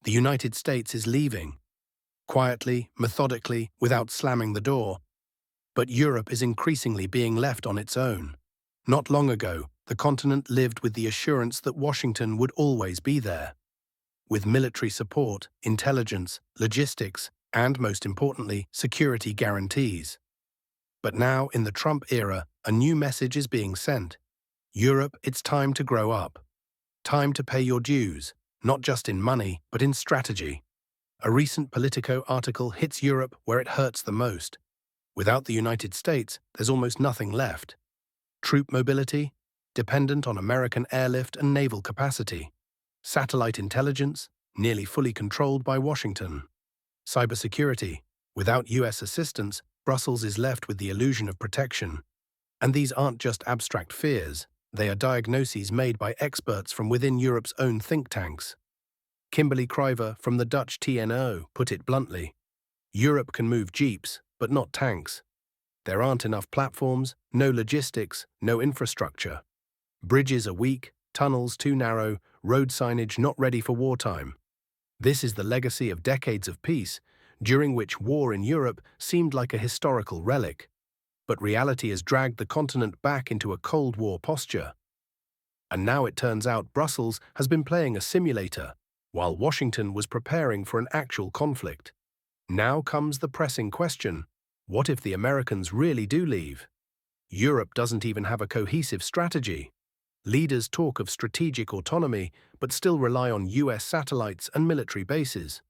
The United States is leaving, quietly, methodically, without slamming the door. But Europe is increasingly being left on its own. Not long ago, the continent lived with the assurance that Washington would always be there, with military support, intelligence, logistics, and, most importantly, security guarantees. But now, in the Trump era, a new message is being sent. Europe, it's time to grow up. Time to pay your dues, not just in money, but in strategy. A recent Politico article hits Europe where it hurts the most. Without the United States, there's almost nothing left. Troop mobility, dependent on American airlift and naval capacity. Satellite intelligence, nearly fully controlled by Washington. Cybersecurity, without US assistance, Brussels is left with the illusion of protection. And these aren't just abstract fears, they are diagnoses made by experts from within Europe's own think tanks. Kimberly Kreiver from the Dutch TNO put it bluntly: Europe can move jeeps, but not tanks. There aren't enough platforms, no logistics, no infrastructure. Bridges are weak, tunnels too narrow, road signage not ready for wartime. This is the legacy of decades of peace, during which war in Europe seemed like a historical relic. But reality has dragged the continent back into a Cold War posture. And now it turns out Brussels has been playing a simulator, while Washington was preparing for an actual conflict. Now comes the pressing question: what if the Americans really do leave? Europe doesn't even have a cohesive strategy. Leaders talk of strategic autonomy, but still rely on US satellites and military bases.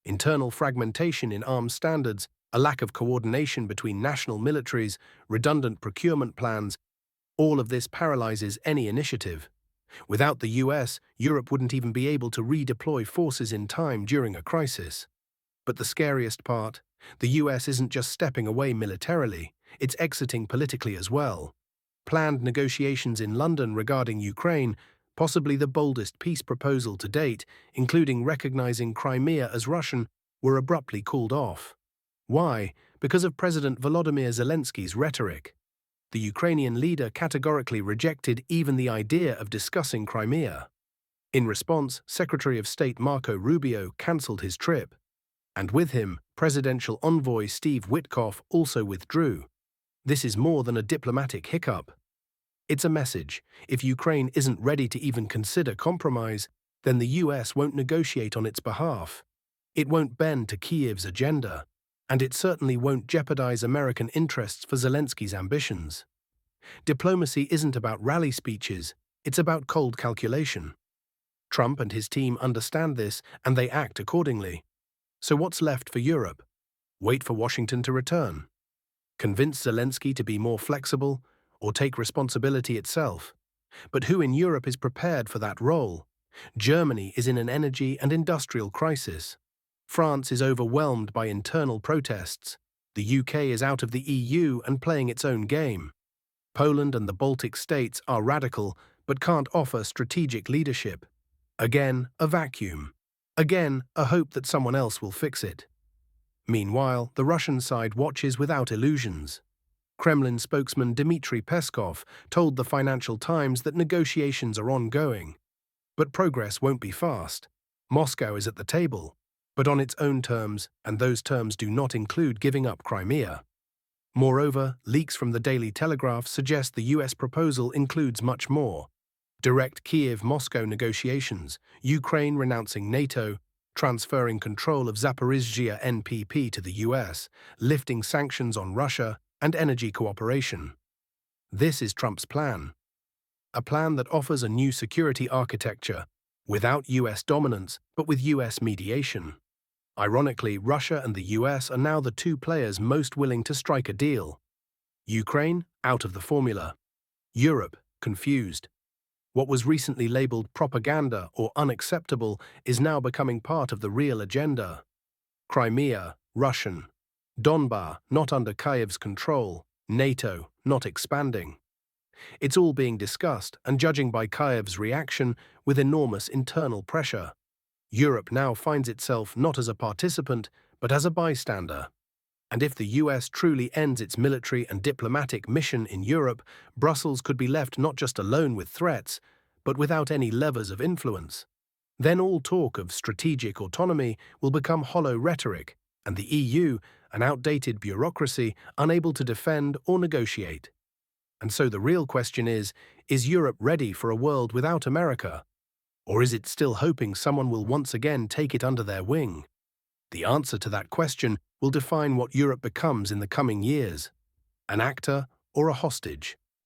Internal fragmentation in arms standards, a lack of coordination between national militaries, redundant procurement plans, all of this paralyzes any initiative. Without the US, Europe wouldn't even be able to redeploy forces in time during a crisis. But the scariest part, the US isn't just stepping away militarily, it's exiting politically as well. Planned negotiations in London regarding Ukraine, possibly the boldest peace proposal to date, including recognizing Crimea as Russian, were abruptly called off. Why? Because of President Volodymyr Zelensky's rhetoric. The Ukrainian leader categorically rejected even the idea of discussing Crimea. In response, Secretary of State Marco Rubio cancelled his trip. And with him, presidential envoy Steve Witkoff also withdrew. This is more than a diplomatic hiccup. It's a message: if Ukraine isn't ready to even consider compromise, then the US won't negotiate on its behalf. It won't bend to Kiev's agenda. And it certainly won't jeopardize American interests for Zelensky's ambitions. Diplomacy isn't about rally speeches, it's about cold calculation. Trump and his team understand this, and they act accordingly. So what's left for Europe? Wait for Washington to return? Convince Zelensky to be more flexible, or take responsibility itself? But who in Europe is prepared for that role? Germany is in an energy and industrial crisis. France is overwhelmed by internal protests. The UK is out of the EU and playing its own game. Poland and the Baltic states are radical but can't offer strategic leadership. Again, a vacuum. Again, a hope that someone else will fix it. Meanwhile, the Russian side watches without illusions. Kremlin spokesman Dmitry Peskov told the Financial Times that negotiations are ongoing. But progress won't be fast. Moscow is at the table, but on its own terms, and those terms do not include giving up Crimea. Moreover, leaks from the Daily Telegraph suggest the US proposal includes much more: direct Kiev-Moscow negotiations, Ukraine renouncing NATO, transferring control of Zaporizhzhia NPP to the US, lifting sanctions on Russia, and energy cooperation. This is Trump's plan. A plan that offers a new security architecture, without US dominance, but with US mediation. Ironically, Russia and the US are now the two players most willing to strike a deal. Ukraine, out of the formula. Europe, confused. What was recently labeled propaganda or unacceptable is now becoming part of the real agenda. Crimea, Russian. Donbas, not under Kiev's control. NATO, not expanding. It's all being discussed, and judging by Kiev's reaction, with enormous internal pressure. Europe now finds itself not as a participant, but as a bystander. And if the US truly ends its military and diplomatic mission in Europe, Brussels could be left not just alone with threats, but without any levers of influence. Then all talk of strategic autonomy will become hollow rhetoric, and the EU, an outdated bureaucracy unable to defend or negotiate. And so the real question is Europe ready for a world without America? Or is it still hoping someone will once again take it under their wing? The answer to that question will define what Europe becomes in the coming years: an actor or a hostage.